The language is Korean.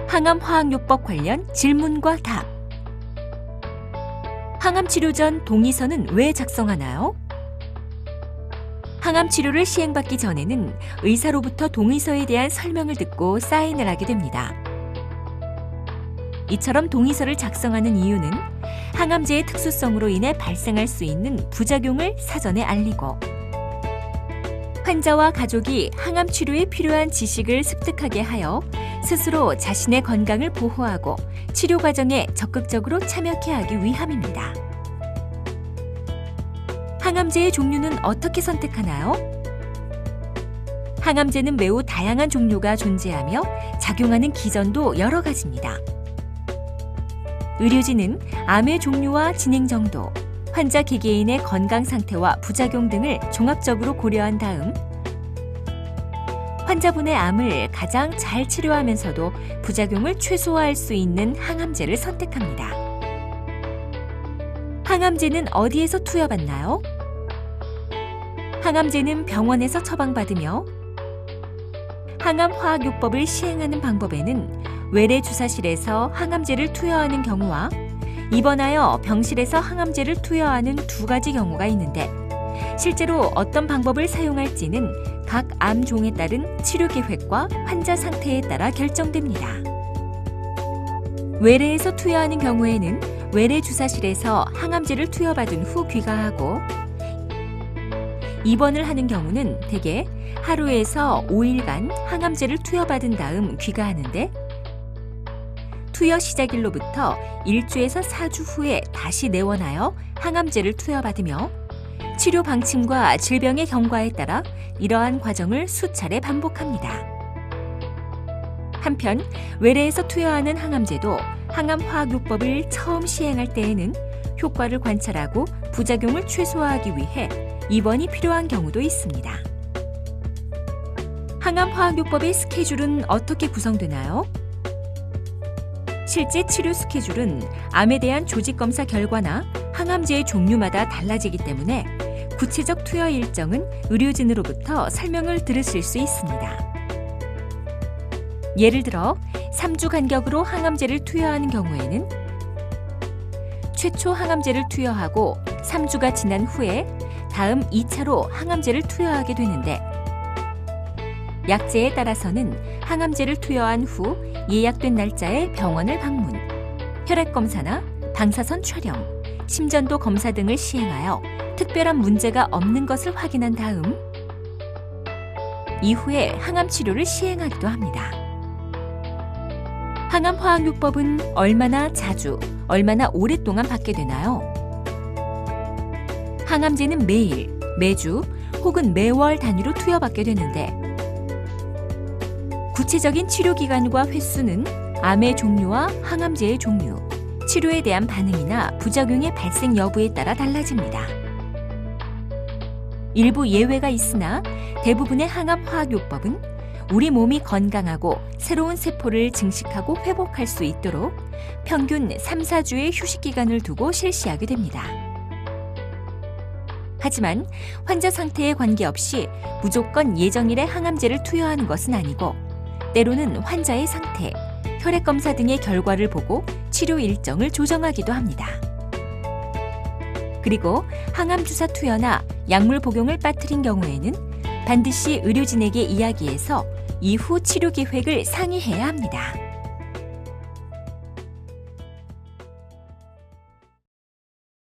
항암화학요법 관련 질문과 답. 항암치료 전 동의서는 왜 작성하나요? 항암치료를 시행받기 전에는 의사로부터 동의서에 대한 설명을 듣고 사인을 하게 됩니다. 이처럼 동의서를 작성하는 이유는 항암제의 특수성으로 인해 발생할 수 있는 부작용을 사전에 알리고, 환자와 가족이 항암치료에 필요한 지식을 습득하게 하여 스스로 자신의 건강을 보호하고 치료 과정에 적극적으로 참여케 하기 위함입니다. 항암제의 종류는 어떻게 선택하나요? 항암제는 매우 다양한 종류가 존재하며 작용하는 기전도 여러 가지입니다. 의료진은 암의 종류와 진행 정도, 환자 개개인의 건강 상태와 부작용 등을 종합적으로 고려한 다음 환자분의 암을 가장 잘 치료하면서도 부작용을 최소화할 수 있는 항암제를 선택합니다. 항암제는 어디에서 투여받나요? 항암제는 병원에서 처방받으며, 항암화학요법을 시행하는 방법에는 외래 주사실에서 항암제를 투여하는 경우와 입원하여 병실에서 항암제를 투여하는 두 가지 경우가 있는데, 실제로 어떤 방법을 사용할지는 각 암종에 따른 치료 계획과 환자 상태에 따라 결정됩니다. 외래에서 투여하는 경우에는 외래 주사실에서 항암제를 투여받은 후 귀가하고, 입원을 하는 경우는 대개 하루에서 5일간 항암제를 투여받은 다음 귀가하는데, 투여 시작일로부터 1주에서 4주 후에 다시 내원하여 항암제를 투여받으며, 치료 방침과 질병의 경과에 따라 이러한 과정을 수차례 반복합니다. 한편 외래에서 투여하는 항암제도 항암화학요법을 처음 시행할 때에는 효과를 관찰하고 부작용을 최소화하기 위해 입원이 필요한 경우도 있습니다. 항암화학요법의 스케줄은 어떻게 구성되나요? 실제 치료 스케줄은 암에 대한 조직검사 결과나 항암제의 종류마다 달라지기 때문에 구체적 투여 일정은 의료진으로부터 설명을 들으실 수 있습니다. 예를 들어 3주 간격으로 항암제를 투여하는 경우에는 최초 항암제를 투여하고 3주가 지난 후에 다음 2차로 항암제를 투여하게 되는데, 약제에 따라서는 항암제를 투여한 후 예약된 날짜에 병원을 방문, 혈액검사나 방사선 촬영, 심전도 검사 등을 시행하여 특별한 문제가 없는 것을 확인한 다음 이후에 항암치료를 시행하기도 합니다. 항암화학요법은 얼마나 자주, 얼마나 오랫동안 받게 되나요? 항암제는 매일, 매주 혹은 매월 단위로 투여받게 되는데, 구체적인 치료 기간과 횟수는 암의 종류와 항암제의 종류, 치료에 대한 반응이나 부작용의 발생 여부에 따라 달라집니다. 일부 예외가 있으나 대부분의 항암화학요법은 우리 몸이 건강하고 새로운 세포를 증식하고 회복할 수 있도록 평균 3-4주의 휴식 기간을 두고 실시하게 됩니다. 하지만 환자 상태에 관계없이 무조건 예정일에 항암제를 투여하는 것은 아니고, 때로는 환자의 상태, 혈액검사 등의 결과를 보고 치료 일정을 조정하기도 합니다. 그리고 항암주사 투여나 약물 복용을 빠뜨린 경우에는 반드시 의료진에게 이야기해서 이후 치료 계획을 상의해야 합니다.